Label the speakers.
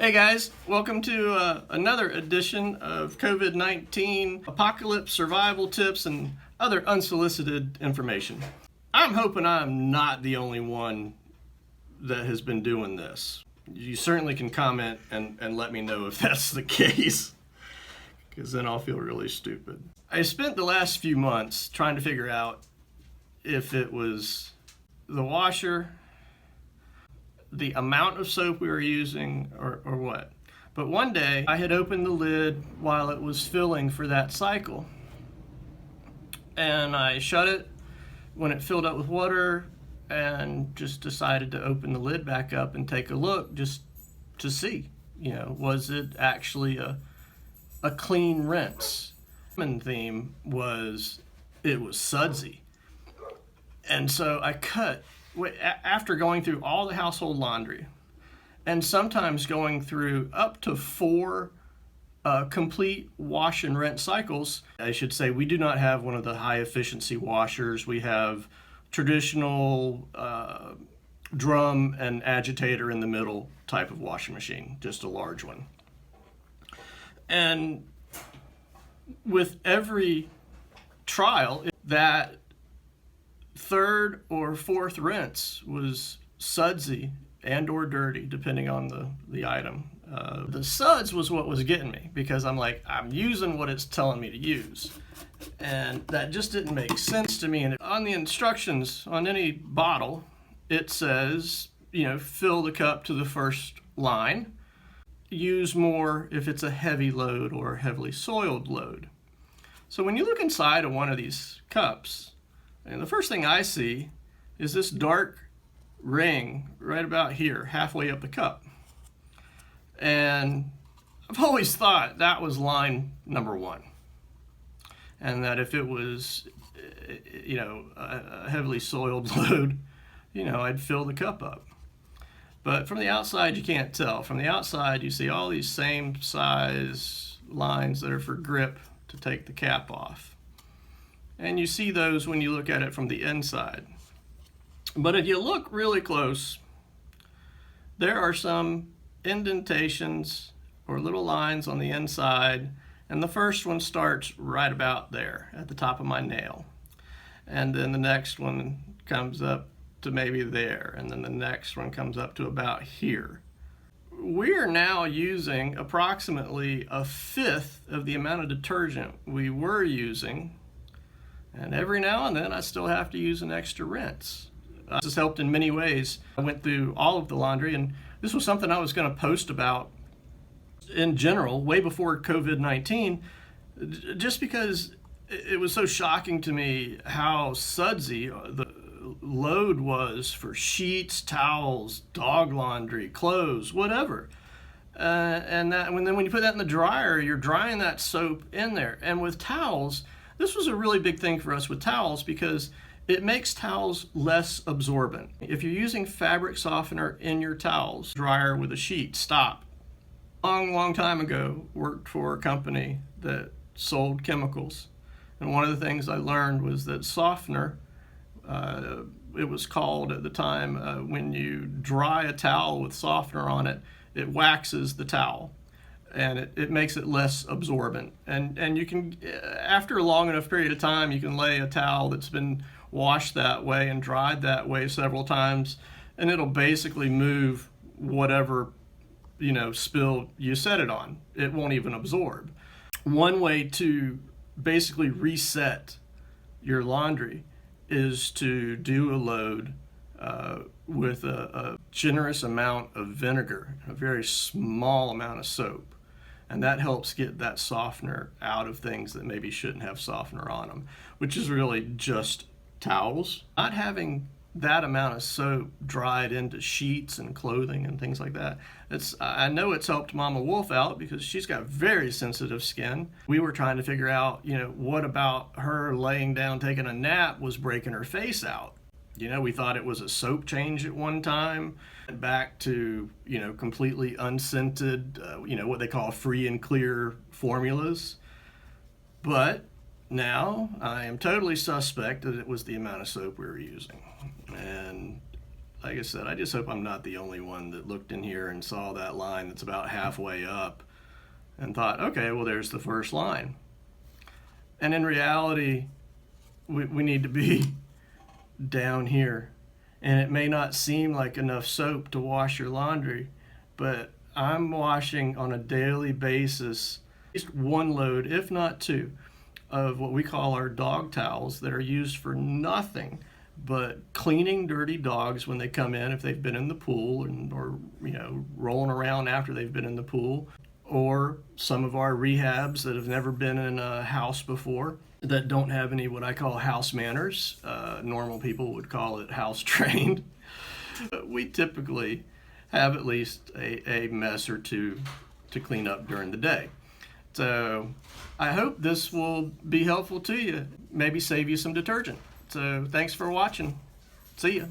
Speaker 1: Hey guys, welcome to another edition of COVID-19 apocalypse survival tips and other unsolicited information. I'm hoping I'm not the only one that has been doing this. You certainly can comment and let me know if that's the case, because then I'll feel really stupid. I spent the last few months trying to figure out if it was the washer, the amount of soap we were using, or what. But one day I had opened the lid while it was filling for that cycle, and I shut it when it filled up with water and just decided to open the lid back up and take a look just to see, was it actually a clean rinse. The common theme was it was sudsy. And so I cut, after going through all the household laundry, and sometimes going through up to 4 complete wash and rinse cycles. I should say we do not have one of the high efficiency washers. We have traditional drum and agitator in the middle type of washing machine, just a large one. And with every trial, that third or fourth rinse was sudsy and or dirty, depending on the item. The suds was what was getting me, because I'm using what it's telling me to use. And that just didn't make sense to me. And on the instructions on any bottle, it says, fill the cup to the first line. Use more if it's a heavy load or heavily soiled load. So when you look inside of one of these cups, and the first thing I see is this dark ring right about here, halfway up the cup. And I've always thought that was line number 1. And that if it was, a heavily soiled load, I'd fill the cup up. But from the outside, you can't tell. From the outside, you see all these same size lines that are for grip to take the cap off. And you see those when you look at it from the inside. But if you look really close, there are some indentations or little lines on the inside, and the first one starts right about there at the top of my nail. And then the next one comes up to maybe there, and then the next one comes up to about here. We are now using approximately 1/5 of the amount of detergent we were using. And every now and then I still have to use an extra rinse. This has helped in many ways. I went through all of the laundry, and this was something I was going to post about in general way before COVID-19, just because it was so shocking to me how sudsy the load was for sheets, towels, dog laundry, clothes, whatever. And then when you put that in the dryer, you're drying that soap in there. And with towels, this was a really big thing for us with towels, because it makes towels less absorbent. If you're using fabric softener in your towels, dryer with a sheet, stop. Long time ago, worked for a company that sold chemicals. And one of the things I learned was that softener, it was called at the time, when you dry a towel with softener on it, it waxes the towel. And it makes it less absorbent. And you can, after a long enough period of time, you can lay a towel that's been washed that way and dried that way several times, and it'll basically move whatever, spill you set it on. It won't even absorb. One way to basically reset your laundry is to do a load with a generous amount of vinegar, a very small amount of soap. And that helps get that softener out of things that maybe shouldn't have softener on them, which is really just towels. Not having that amount of soap dried into sheets and clothing and things like that. I know it's helped Mama Wolf out, because she's got very sensitive skin. We were trying to figure out, what about her laying down taking a nap was breaking her face out. We thought it was a soap change at one time, back to, completely unscented, what they call free and clear formulas. But now I am totally suspect that it was the amount of soap we were using. And like I said, I just hope I'm not the only one that looked in here and saw that line that's about halfway up and thought, okay, well, there's the first line. And in reality, we need to be down here. And it may not seem like enough soap to wash your laundry, but I'm washing on a daily basis at least one load, if not two, of what we call our dog towels that are used for nothing but cleaning dirty dogs when they come in, if they've been in the pool or rolling around after they've been in the pool, or some of our rehabs that have never been in a house before that don't have any what I call house manners. Normal people would call it house trained. But we typically have at least a mess or two to clean up during the day. So I hope this will be helpful to you, maybe save you some detergent. So thanks for watching. See ya.